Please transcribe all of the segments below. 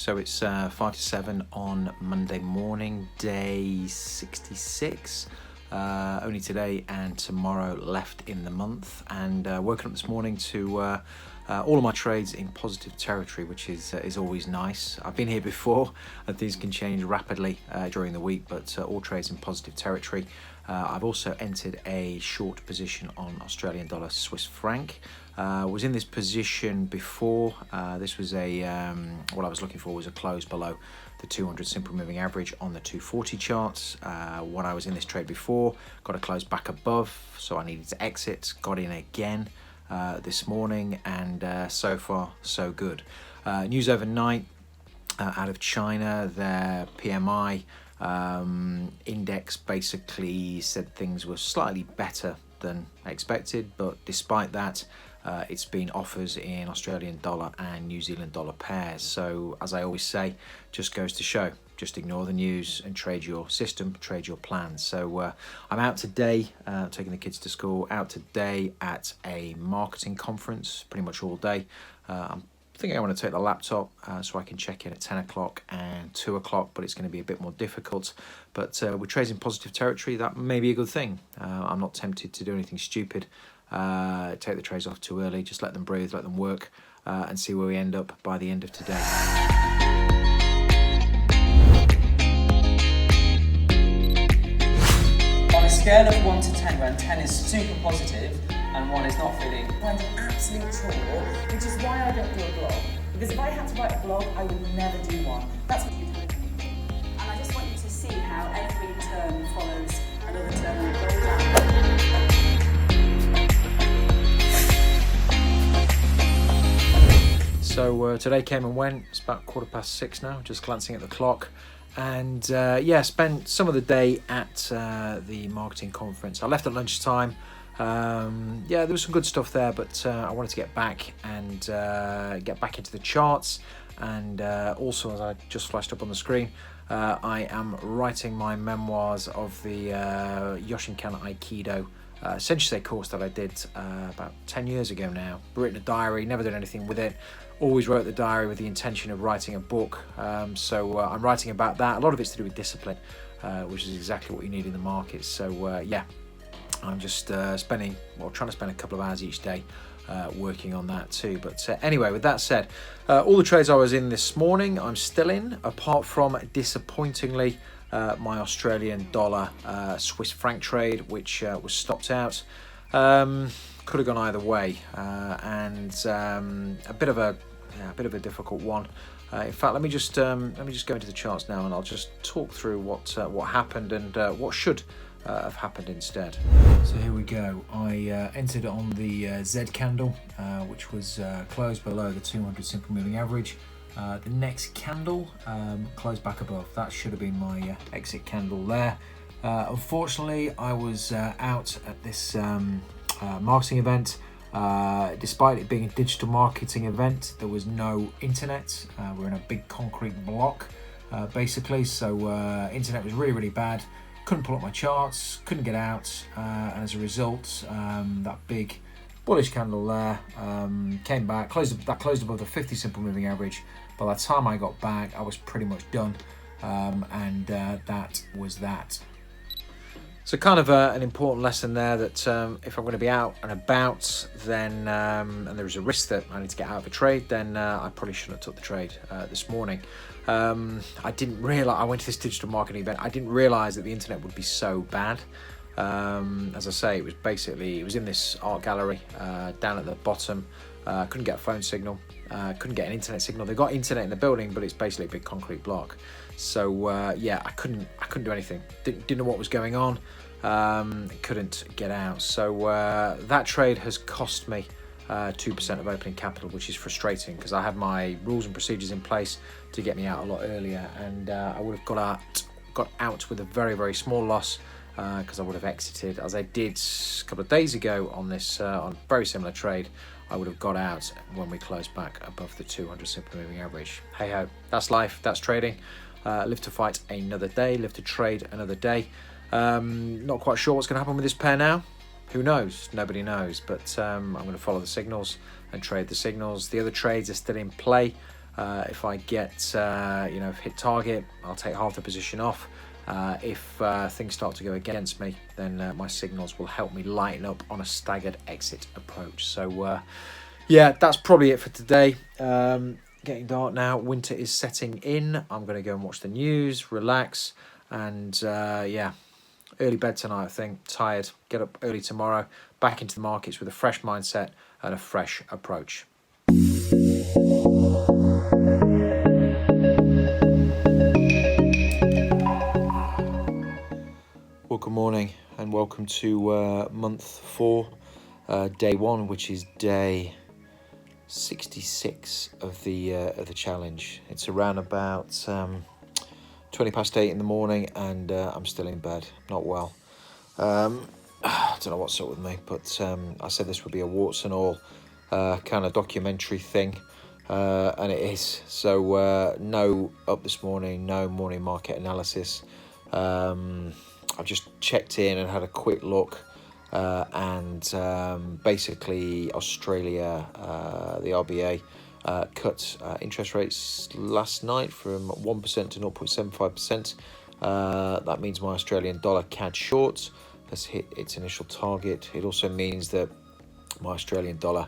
So it's 5 to 7 on Monday morning, day 66. Only today and tomorrow left in the month, and woken up this morning to all of my trades in positive territory, which is always nice. I've been here before, and things can change rapidly during the week, but all trades in positive territory. I've also entered a short position on Australian dollar Swiss franc. Was in this position before. This was what I was looking for was a close below the 200 simple moving average on the 240 charts. When I was in this trade before, got a close back above, so I needed to exit. Got in again this morning, and so far so good. News overnight out of China, their PMI index basically said things were slightly better than expected, but despite that, it's been offers in Australian dollar and New Zealand dollar pairs. So as I always say, just goes to show, just ignore the news and trade your system, trade your plans. So I'm out today, taking the kids to school, out today at a marketing conference pretty much all day. I'm thinking I want to take the laptop so I can check in at 10 o'clock and 2 o'clock, but it's going to be a bit more difficult. But with trades in positive territory, that may be a good thing. I'm not tempted to do anything stupid. Take the trades off too early, just let them breathe, let them work, and see where we end up by the end of today. On a scale of 1 to 10, when 10 is super positive and 1 is not feeling, I'm an absolute chore, which is why I don't do a blog. Because if I had to write a blog, I would never do one. That's what you do. And I just want you to see how every turn follows another turn and goes down. So today came and went. It's about 6:15 now, just glancing at the clock. And spent some of the day at the marketing conference. I left at lunchtime. There was some good stuff there, but I wanted to get back and get back into the charts. And also, as I just flashed up on the screen, I am writing my memoirs of the Yoshinkan Aikido Sensei course that I did about 10 years ago now. Written a diary, never did anything with it. Always wrote the diary with the intention of writing a book. So I'm writing about that. A lot of it's to do with discipline, which is exactly what you need in the market. So I'm just trying to spend a couple of hours each day working on that too. But anyway, with that said, all the trades I was in this morning, I'm still in, apart from, disappointingly, my Australian dollar Swiss franc trade, which was stopped out. Could have gone either way, and a bit of a difficult one. In fact, let me just go into the charts now, and I'll just talk through what happened and what should have happened instead. So here we go. I entered on the Z candle, which was closed below the 200 simple moving average. The next candle closed back above. That should have been my exit candle there. Unfortunately, I was out at this marketing event. Despite it being a digital marketing event, there was no internet. We're in a big concrete block, basically, so internet was really, really bad. Couldn't pull up my charts, couldn't get out, and as a result, that big bullish candle there came back, closed above the 50 simple moving average. By the time I got back, I was pretty much done, and that was that. So kind of an important lesson there, that if I'm going to be out and about, then and there's a risk that I need to get out of a trade, then I probably shouldn't have took the trade this morning. I didn't realise, I went to this digital marketing event, I didn't realise that the internet would be so bad. As I say, it was in this art gallery down at the bottom. Couldn't get a phone signal, couldn't get an internet signal. They've got internet in the building, but it's basically a big concrete block. So I couldn't do anything. Didn't know what was going on. Couldn't get out. So that trade has cost me 2% of opening capital, which is frustrating because I had my rules and procedures in place to get me out a lot earlier, and I would have got out with a very, very small loss, because I would have exited, as I did a couple of days ago on this on a very similar trade. I would have got out when we closed back above the 200 simple moving average. Hey ho, that's life, that's trading. Live to fight another day, live to trade another day. Not quite sure what's going to happen with this pair now. Who knows? Nobody knows, but I'm going to follow the signals and trade the signals. The other trades are still in play. If I get, hit target, I'll take half the position off. If things start to go against me, then my signals will help me lighten up on a staggered exit approach. So, yeah, that's probably it for today. Getting dark now. Winter is setting in. I'm going to go and watch the news, relax, and early bed tonight, I think. Tired. Get up early tomorrow. Back into the markets with a fresh mindset and a fresh approach. Well, good morning and welcome to month 4, day 1, which is day 66 of the challenge. It's around about 20 past 8 in the morning, and I'm still in bed, not well. I don't know what's up with me, but I said this would be a warts and all kind of documentary thing, and it is. So no up this morning, no morning market analysis. I've just checked in and had a quick look, and basically Australia, the RBA, cut interest rates last night from 1% to 0.75%. That means my Australian dollar CAD short has hit its initial target. It also means that my Australian dollar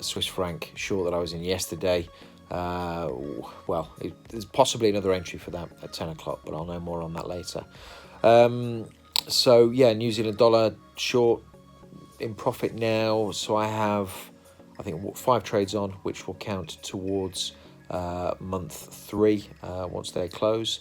Swiss franc short that I was in yesterday, there's possibly another entry for that at 10 o'clock, but I'll know more on that later. So yeah, New Zealand dollar short in profit now. So I have, I think, 5 trades on, which will count towards month 3 once they close.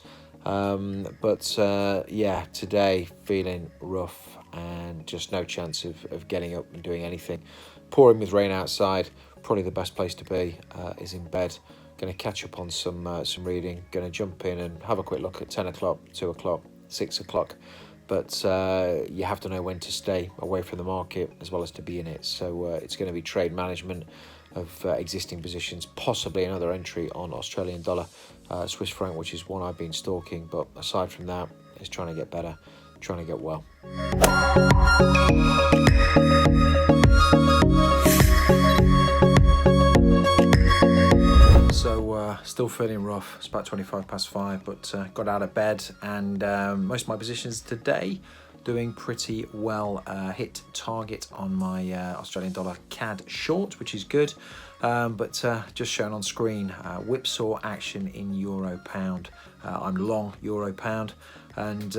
Today feeling rough and just no chance of getting up and doing anything. Pouring with rain outside. Probably the best place to be is in bed. Going to catch up on some reading. Going to jump in and have a quick look at 10 o'clock, 2 o'clock, 6 o'clock. But you have to know when to stay away from the market as well as to be in it. So it's going to be trade management of existing positions, possibly another entry on Australian dollar, Swiss franc, which is one I've been stalking. But aside from that, it's trying to get better, trying to get well. So still feeling rough. It's about 25 past 5, but got out of bed, and most of my positions today doing pretty well. Hit target on my Australian dollar CAD short, which is good, but just shown on screen, whipsaw action in euro pound. I'm long euro pound, and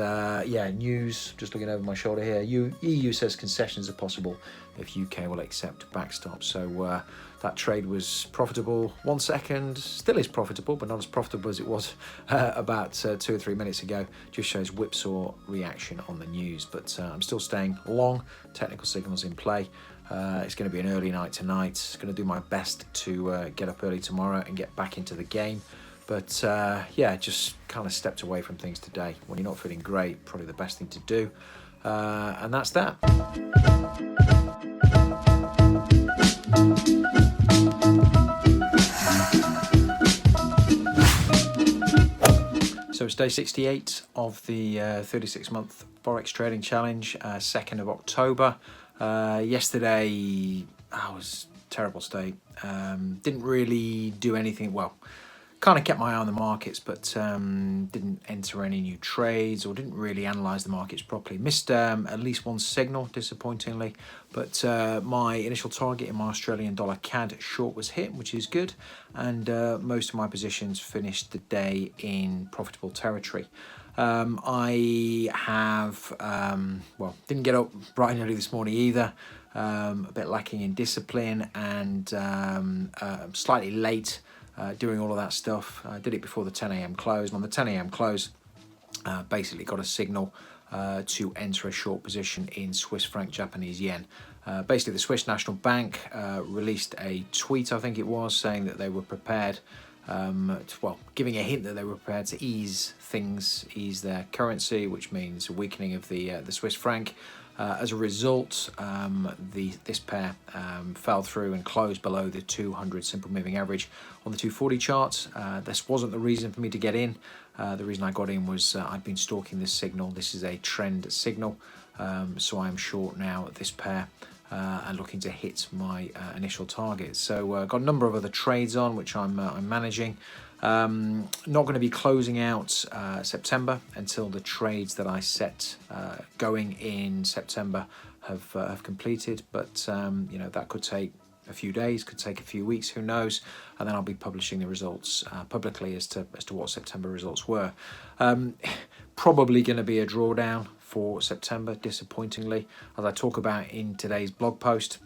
news, just looking over my shoulder here, EU says concessions are possible if UK will accept backstop. So that trade was profitable 1 second, still is profitable, but not as profitable as it was about 2 or 3 minutes ago. Just shows whipsaw reaction on the news, but I'm still staying long, technical signals in play. It's going to be an early night tonight. It's going to do my best to get up early tomorrow and get back into the game. But just kind of stepped away from things today. When you're not feeling great, probably the best thing to do. And that's that. So it's day 68 of the 36-month FOREX trading challenge, 2nd of October. Yesterday, I was terrible state. Didn't really do anything. Well, kind of kept my eye on the markets, but didn't enter any new trades or didn't really analyse the markets properly. Missed at least one signal, disappointingly, but my initial target in my Australian dollar CAD short was hit, which is good, and most of my positions finished the day in profitable territory. I have, didn't get up bright and early this morning either. A bit lacking in discipline and slightly late doing all of that stuff. I did it before the 10 a.m. close, and on the 10 a.m. close, basically got a signal to enter a short position in Swiss franc Japanese yen. Basically, the Swiss National Bank released a tweet, I think it was, saying that they were prepared, giving a hint that they were prepared to ease their currency, which means a weakening of the Swiss franc. As a result, this pair fell through and closed below the 200 simple moving average on the 240 chart. This wasn't the reason for me to get in. The reason I got in was I'd been stalking this signal. This is a trend signal, so I'm short now at this pair. and looking to hit my initial targets. So I've got a number of other trades on which I'm managing. Not going to be closing out September until the trades that I set going in September have completed, but you know, that could take a few days, could take a few weeks, who knows, and then I'll be publishing the results publicly as to what September results were. Probably going to be a drawdown for September, disappointingly, as I talk about in today's blog post,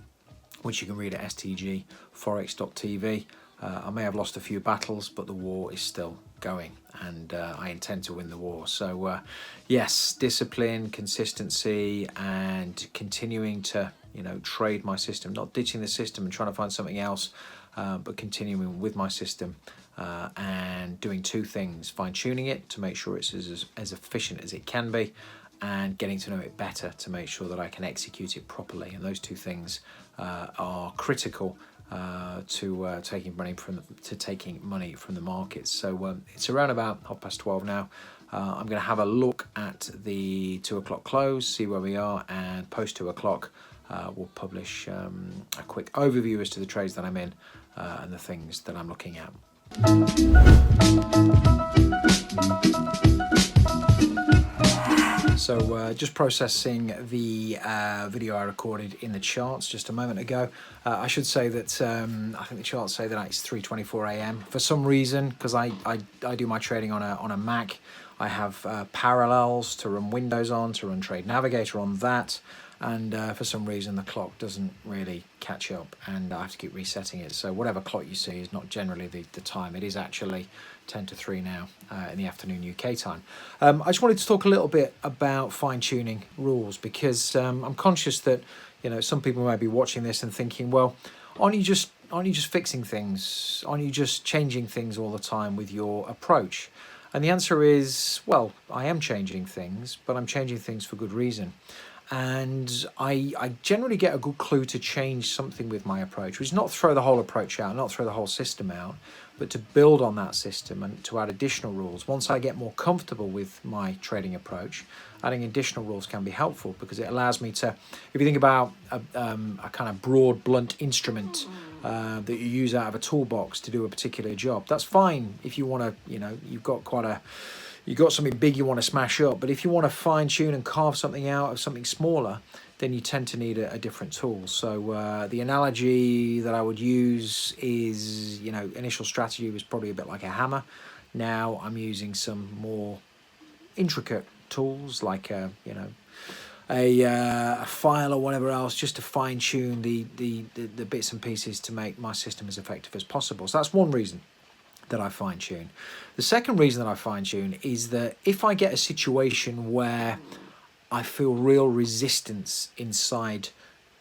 which you can read at stgforex.tv. I may have lost a few battles, but the war is still going, and I intend to win the war. So yes, discipline, consistency, and continuing to, you know, trade my system, not ditching the system and trying to find something else, but continuing with my system and doing two things: fine-tuning it to make sure it's as efficient as it can be, and getting to know it better to make sure that I can execute it properly. And those two things are critical to taking money from the markets. So it's around about 12:30 now. I'm going to have a look at the 2 o'clock close, see where we are, and post 2 o'clock we'll publish a quick overview as to the trades that I'm in and the things that I'm looking at. So just processing the video I recorded in the charts just a moment ago. I should say that I think the charts say that it's 3:24 a.m. For some reason, because I do my trading on a Mac, I have parallels to run Windows on, to run Trade Navigator on that, and for some reason the clock doesn't really catch up, and I have to keep resetting it. So whatever clock you see is not generally the time. It is actually 10 to 3 now in the afternoon UK time. I just wanted to talk a little bit about fine-tuning rules, because I'm conscious that, you know, some people might be watching this and thinking, well, aren't you just fixing things? Aren't you just changing things all the time with your approach? And the answer is, well, I am changing things, but I'm changing things for good reason. And I generally get a good clue to change something with my approach, which is not throw the whole approach out, not throw the whole system out, but to build on that system and to add additional rules. Once I get more comfortable with my trading approach, adding additional rules can be helpful, because it allows me to, if you think about a kind of broad, blunt instrument that you use out of a toolbox to do a particular job, that's fine if you want to, you know, you've got something big you want to smash up. But if you want to fine tune and carve something out of something smaller, then you tend to need a different tool. So the analogy that I would use is, you know, initial strategy was probably a bit like a hammer. Now I'm using some more intricate tools like a file or whatever else, just to fine tune the bits and pieces to make my system as effective as possible. So that's one reason that I fine tune. The second reason that I fine tune is that if I get a situation where I feel real resistance inside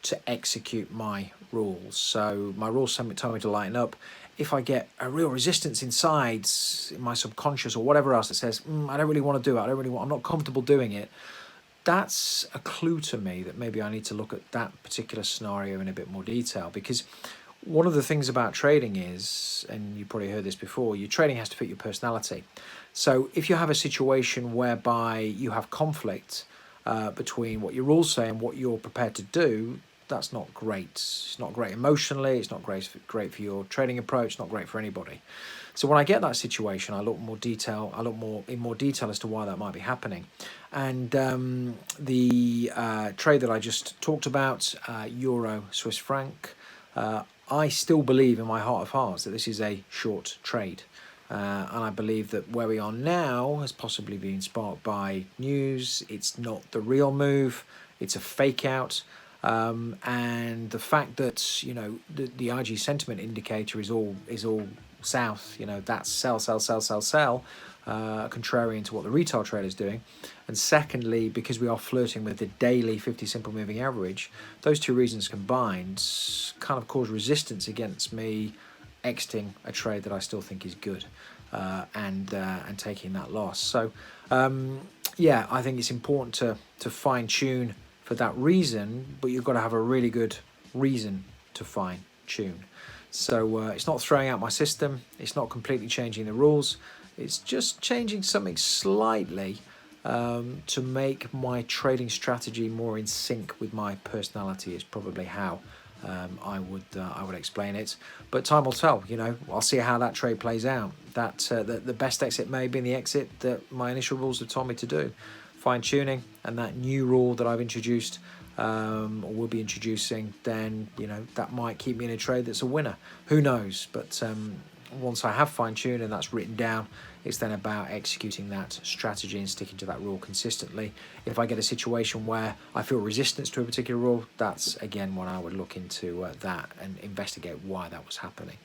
to execute my rules, so my rules tell me to lighten up. If I get a real resistance inside in my subconscious or whatever else that says, I don't really want to do it, I'm not comfortable doing it, that's a clue to me that maybe I need to look at that particular scenario in a bit more detail. Because one of the things about trading is, and you probably heard this before, your trading has to fit your personality. So if you have a situation whereby you have conflict between what your rules say and what you're prepared to do, that's not great. It's not great emotionally, it's not great for your trading approach, not great for anybody. So when I get that situation, I look in more detail as to why that might be happening. And the trade that I just talked about, Euro Swiss franc, I still believe in my heart of hearts that this is a short trade. And I believe that where we are now has possibly been sparked by news. It's not the real move. It's a fake out. And the fact that, you know, the IG sentiment indicator is all south, you know, that's sell, contrarian to what the retail trader is doing. And secondly, because we are flirting with the daily 50 simple moving average, those two reasons combined kind of cause resistance against me exiting a trade that I still think is good and taking that loss. So yeah, I think it's important to fine tune for that reason, but you've got to have a really good reason to fine tune. So it's not throwing out my system, it's not completely changing the rules, it's just changing something slightly to make my trading strategy more in sync with my personality is probably how I would explain it. But time will tell. I'll see how that trade plays out. That the best exit may be in the exit that my initial rules have told me to do. Fine tuning and that new rule that I've introduced or will be introducing, then that might keep me in a trade that's a winner. Who knows? But once I have fine tuned and that's written down, it's then about executing that strategy and sticking to that rule consistently. If I get a situation where I feel resistance to a particular rule, that's again when I would look into that and investigate why that was happening.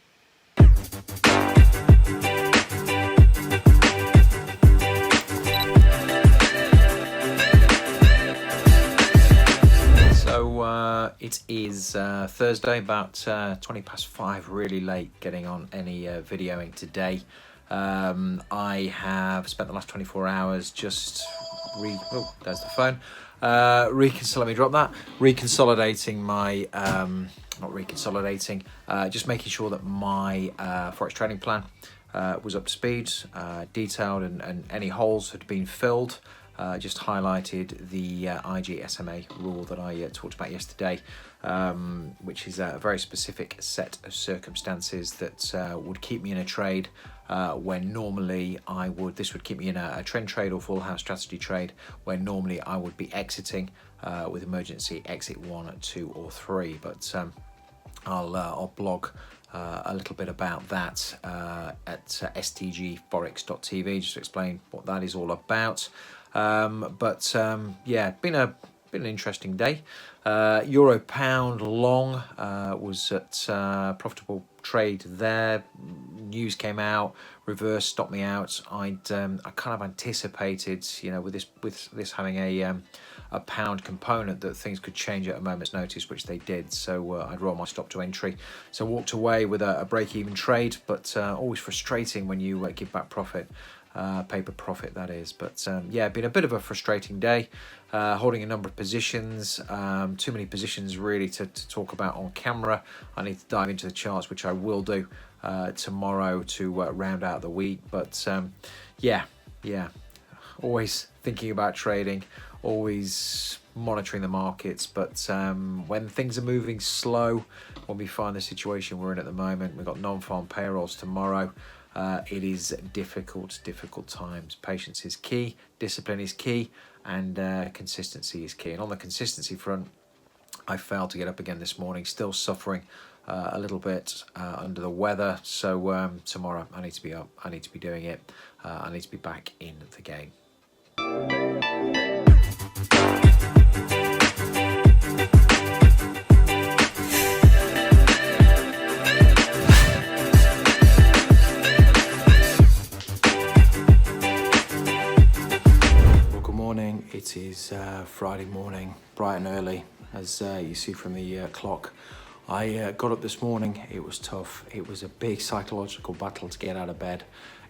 So it is Thursday, about 20 past 5, really late getting on any videoing today. I have spent the last 24 hours just there's the phone. Reconsolidating my just making sure that my forex trading plan was up to speed, detailed, and any holes had been filled. Just highlighted the IG SMA rule that I talked about yesterday, which is a very specific set of circumstances that would keep me in a trade when normally this would keep me in a trend trade or full house strategy trade, where normally I would be exiting with emergency exit 1, 2 or 3. But I'll blog a little bit about that at stgforex.tv, just to explain what that is all about. Yeah, been an interesting day. Euro pound long was at profitable trade there. News came out, reverse stopped me out. I kind of anticipated, with this having a pound component, that things could change at a moment's notice, which they did. So I'd roll my stop to entry. So walked away with a break-even trade, but always frustrating when you give back profit. Paper profit, that is. But yeah, been a bit of a frustrating day, holding a number of positions, too many positions really to talk about on camera. I need to dive into the charts, which I will do tomorrow to round out the week. But yeah, always thinking about trading, always monitoring the markets. But when things are moving slow, when we find the situation we're in at the moment, we've got non-farm payrolls tomorrow. It is difficult times. Patience is key, discipline is key, and consistency is key. And on the consistency front, I failed to get up again this morning, still suffering a little bit under the weather. So tomorrow I need to be up, I need to be doing it, I need to be back in the game. It is Friday morning, bright and early, as you see from the clock. I got up this morning. It was tough. It was a big psychological battle to get out of bed.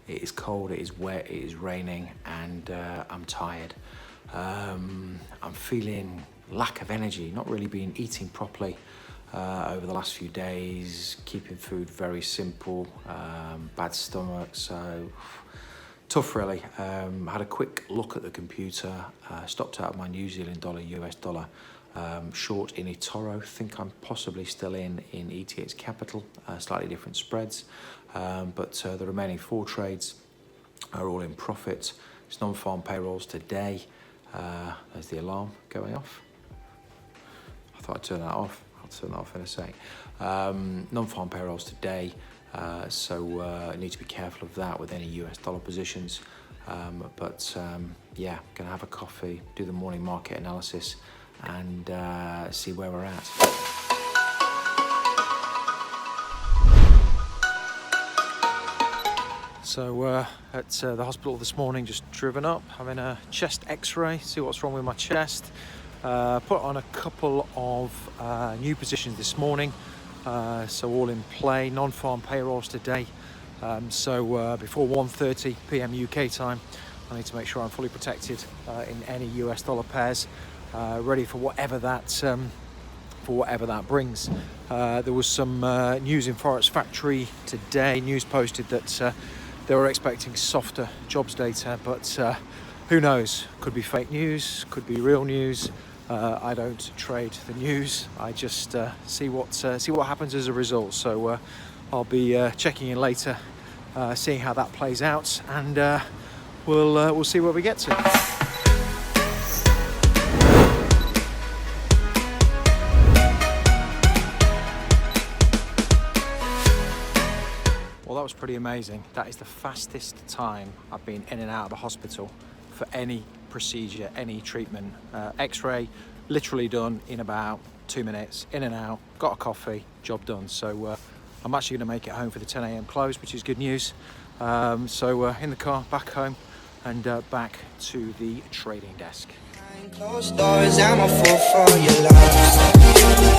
It is cold, it is wet, it is raining, and I'm tired. I'm feeling lack of energy, not really been eating properly over the last few days, keeping food very simple, bad stomach, so tough really. Had a quick look at the computer, stopped out of my New Zealand dollar, US dollar, short in eToro. Think I'm possibly still in ETH Capital, slightly different spreads, but the remaining 4 trades are all in profit. It's non-farm payrolls today. There's the alarm going off. I thought I'd turn that off. I'll turn that off in a sec. Non-farm payrolls today. So I need to be careful of that with any US dollar positions. Yeah, gonna have a coffee, do the morning market analysis, and see where we're at. So at the hospital this morning, just driven up, having a chest x-ray, see what's wrong with my chest. Put on a couple of new positions this morning. So all in play, non-farm payrolls today. So before 1:30 p.m. UK time, I need to make sure I'm fully protected in any US dollar pairs, ready for whatever that brings. There was some news in Forex Factory today. News posted that they were expecting softer jobs data, but who knows? Could be fake news, could be real news. I don't trade the news. I just see what happens as a result. So I'll be checking in later, seeing how that plays out, and we'll see where we get to. Well, that was pretty amazing. That is the fastest time I've been in and out of the hospital for any procedure, any treatment. X-ray, literally done in about 2 minutes, in and out, got a coffee, job done. So I'm actually going to make it home for the 10 a.m. close, which is good news. So in the car, back home, and back to the trading desk. Closed doors, I'm a fool for your love.